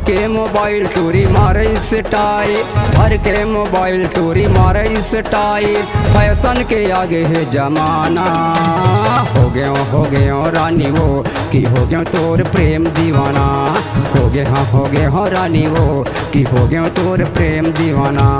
के मोबाइल टूरी मारे स्टाइल, भर के मोबाइल टूरी मारे स्टाइल। फैशन के आगे है जमाना, हो गयो रानी वो कि हो गयो तोर प्रेम दीवाना। हो गए हो रानी वो कि हो गयो तोर प्रेम दीवाना।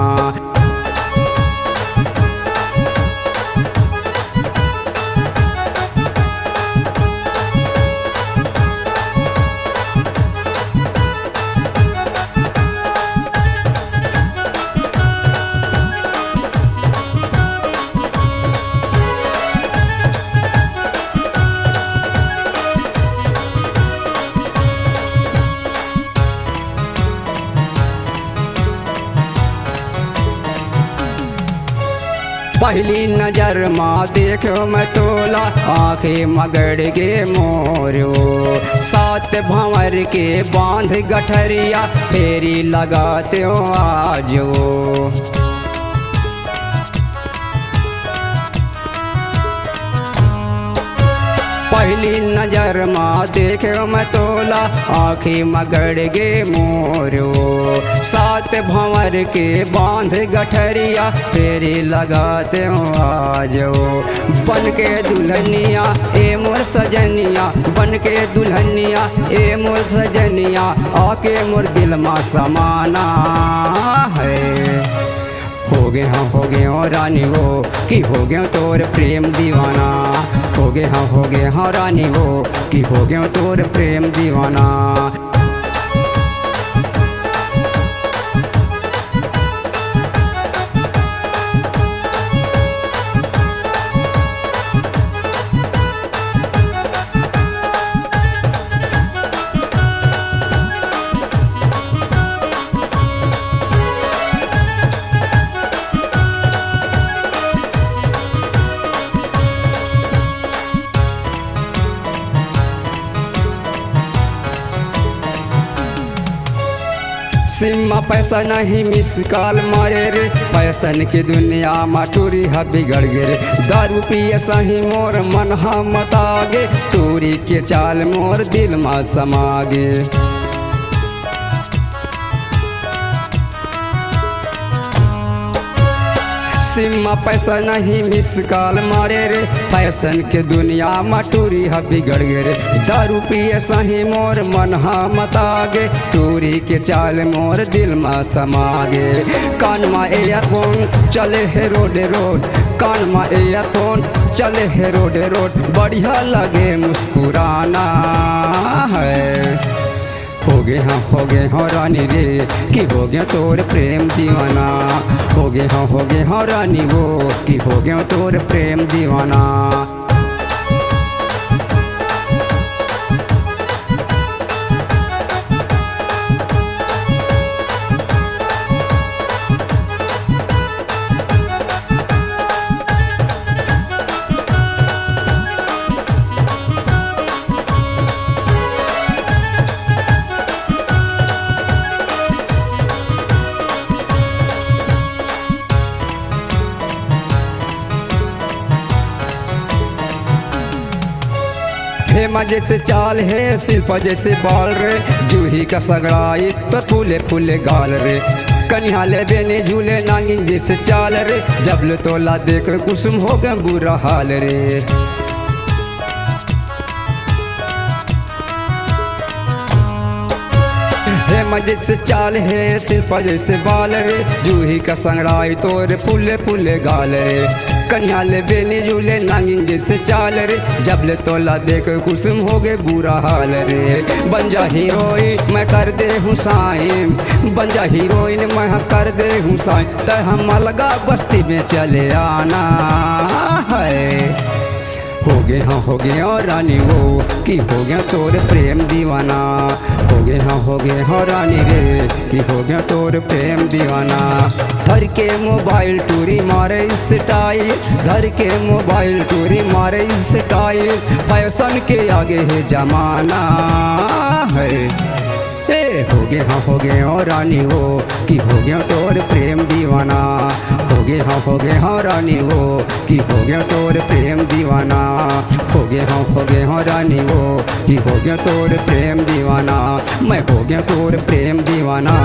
पहली नजर माँ देखो मैं तोला, आंखें मगड़ के मोरो। सात भंवर के बांध गठरिया, फेरी लगाते हो आजो। पहली नजर माँ देखो मैं तोला, आँखें मगड़ गे मोरो। सात भंवर के बांध गठरिया, फेरी लगाते हो आजो। बन के दुल्हनिया ए मोर सजनिया, बन के दुल्हनिया ए मोर सजनिया, आके मोर दिल मा समाना है। हो गए हो रानी वो कि हो गयो तोर प्रेम दीवाना। हो गए हो रानी वो कि हो गयो तोर प्रेम दीवाना। सिम्मा पैसा नहीं मिस कॉल मारे रे, फैशन की दुनिया में टूरी हा बिगड़ गे रे। दारू पिए सही मोर मन हा मतागे, टूरी के चाल मोर दिल में समागे। सिम्मा पैसा नहीं मिस कॉल मारे रे, फैशन के दुनिया में टूरी हा बिगड़ गे रे। दारू पिए सही मोर मन हा मतागे, टूरी के चाल मोर दिल में समागे। कान में एयरफोन चले है रोड रोड, कान में एयरफोन चले है रोड रोड, बढ़िया लगे मुस्कुराना है। हो गए हो रानी रे कि हो गया तोर प्रेम दीवाना। हो गए हो रानी वो कि हो गया तोर प्रेम दीवाना। हेमा जैसे चाल है, शिल्पा जैसे बाल रे, जूही का सगड़ाई तो फूले फूले गाल रे। कन्हाले बेने झूले नागिन जैसे चाल रे, जबल तोला देख कुसुम हो गए बुरा हाल रे। हेमा जैसे चाल है, शिल्पा जैसे बाल रे, जूही का संगड़ाई तोरे फूले फूले गाल रे। कन्हाले बेने झूले नागिन जैसे चाल रे, जबले तोला देख कुसुम हो गए बुरा हाल रे। बन जा हीरोइन मैं कर दे हूँ साइन, बन जा हीरोइन मैं कर दे हूँ साइन, तो हम अलगा बस्ती में चले आना है। हो गए और रानी वो कि हो गया तोर प्रेम दीवाना। हो गए हो रानी रे कि हो गया तोर प्रेम दीवाना। धर के मोबाइल टूरी मारे स्टाइल, धर के मोबाइल टूरी मारे स्टाइल, फैशन के आगे है जमाना है। हो गए और रानी वो कि हो गया तोर प्रेम दीवाना। हो हो गए हाँ रानी वो कि हो गया तोर प्रेम दीवाना, हो गए हाँ रानी वो कि हो गया तोर प्रेम दीवाना, मैं हो गया तोर प्रेम दीवाना।